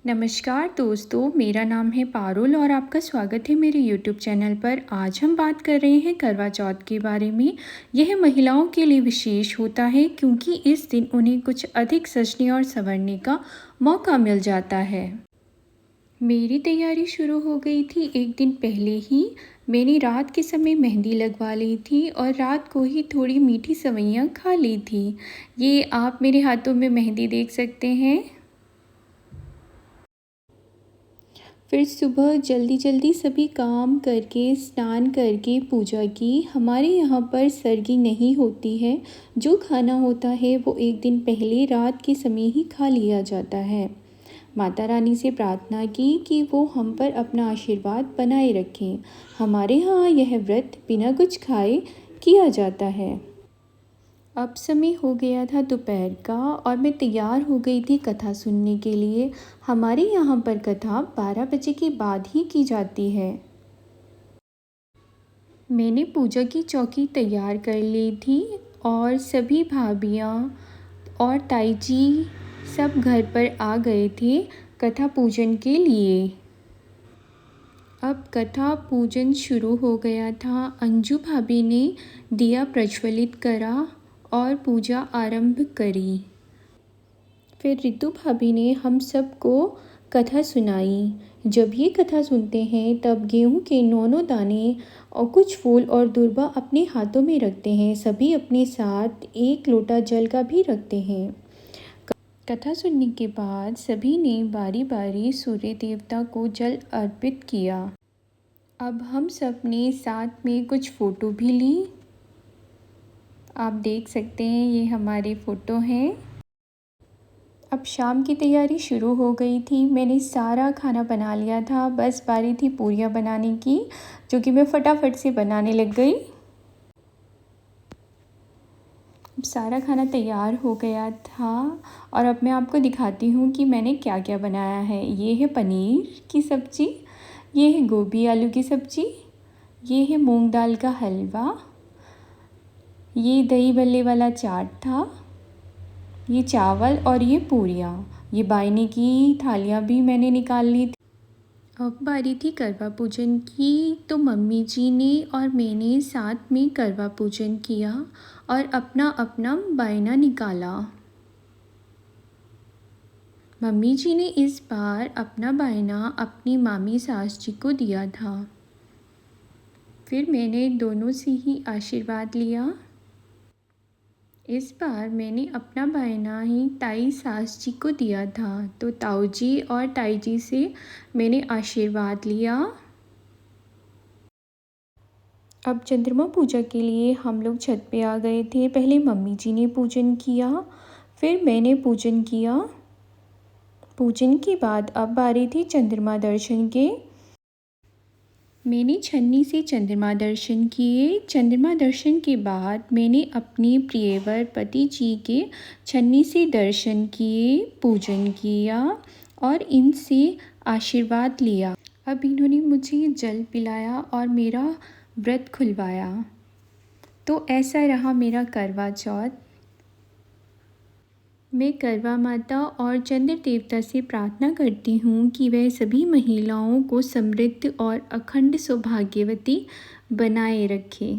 नमस्कार दोस्तों, मेरा नाम है पारुल और आपका स्वागत है मेरे यूट्यूब चैनल पर। आज हम बात कर रहे हैं करवा चौथ के बारे में। यह महिलाओं के लिए विशेष होता है क्योंकि इस दिन उन्हें कुछ अधिक सजने और संवरने का मौका मिल जाता है। मेरी तैयारी शुरू हो गई थी एक दिन पहले ही। मैंने रात के समय मेहंदी लगवा ली थी और रात को ही थोड़ी मीठी सेवइयाँ खा ली थी। ये आप मेरे हाथों में मेहंदी देख सकते हैं। फिर सुबह जल्दी जल्दी सभी काम करके स्नान करके पूजा की। हमारे यहाँ पर सरगी नहीं होती है। जो खाना होता है वो एक दिन पहले रात के समय ही खा लिया जाता है। माता रानी से प्रार्थना की कि वो हम पर अपना आशीर्वाद बनाए रखें। हमारे यहाँ यह व्रत बिना कुछ खाए किया जाता है। अब समय हो गया था दोपहर का और मैं तैयार हो गई थी कथा सुनने के लिए। हमारे यहाँ पर कथा 12 बजे के बाद ही की जाती है। मैंने पूजा की चौकी तैयार कर ली थी और सभी भाभियाँ और ताई जी सब घर पर आ गए थे कथा पूजन के लिए। अब कथा पूजन शुरू हो गया था। अंजू भाभी ने दिया प्रज्वलित करा और पूजा आरंभ करी। फिर रितु भाभी ने हम सबको कथा सुनाई। जब ये कथा सुनते हैं तब गेहूं के 9 दाने और कुछ फूल और दुर्वा अपने हाथों में रखते हैं। सभी अपने साथ 1 लोटा जल का भी रखते हैं। कथा सुनने के बाद सभी ने बारी बारी सूर्य देवता को जल अर्पित किया। अब हम सब ने साथ में कुछ फ़ोटो भी ली। आप देख सकते हैं ये हमारे फ़ोटो हैं। अब शाम की तैयारी शुरू हो गई थी। मैंने सारा खाना बना लिया था, बस बारी थी पूरियाँ बनाने की, जो कि मैं फटाफट से बनाने लग गई। अब सारा खाना तैयार हो गया था और अब मैं आपको दिखाती हूँ कि मैंने क्या क्या बनाया है। ये है पनीर की सब्ज़ी, ये है गोभी आलू की सब्ज़ी, ये है मूंग दाल का हलवा, ये दही भल्ले वाला चाट था, ये चावल और ये पूरियाँ। ये बायने की थालियाँ भी मैंने निकाल ली थी। अब बारी थी करवा पूजन की, तो मम्मी जी ने और मैंने साथ में करवा पूजन किया और अपना अपना बायना निकाला। मम्मी जी ने इस बार अपना बायना अपनी मामी सास जी को दिया था। फिर मैंने दोनों से ही आशीर्वाद लिया। इस बार मैंने अपना बायना ही ताई सास जी को दिया था, तो ताऊ जी और ताई जी से मैंने आशीर्वाद लिया। अब चंद्रमा पूजा के लिए हम लोग छत पे आ गए थे। पहले मम्मी जी ने पूजन किया, फिर मैंने पूजन किया। पूजन के बाद अब बारी थी चंद्रमा दर्शन के। मैंने छन्नी से चंद्रमा दर्शन किए। चंद्रमा दर्शन के बाद मैंने अपने प्रियवर पति जी के छन्नी से दर्शन किए, पूजन किया और इनसे आशीर्वाद लिया। अब इन्होंने मुझे जल पिलाया और मेरा व्रत खुलवाया। तो ऐसा रहा मेरा करवा चौथ। मैं करवा माता और चंद्र देवता से प्रार्थना करती हूँ कि वह सभी महिलाओं को समृद्ध और अखंड सौभाग्यवती बनाए रखे।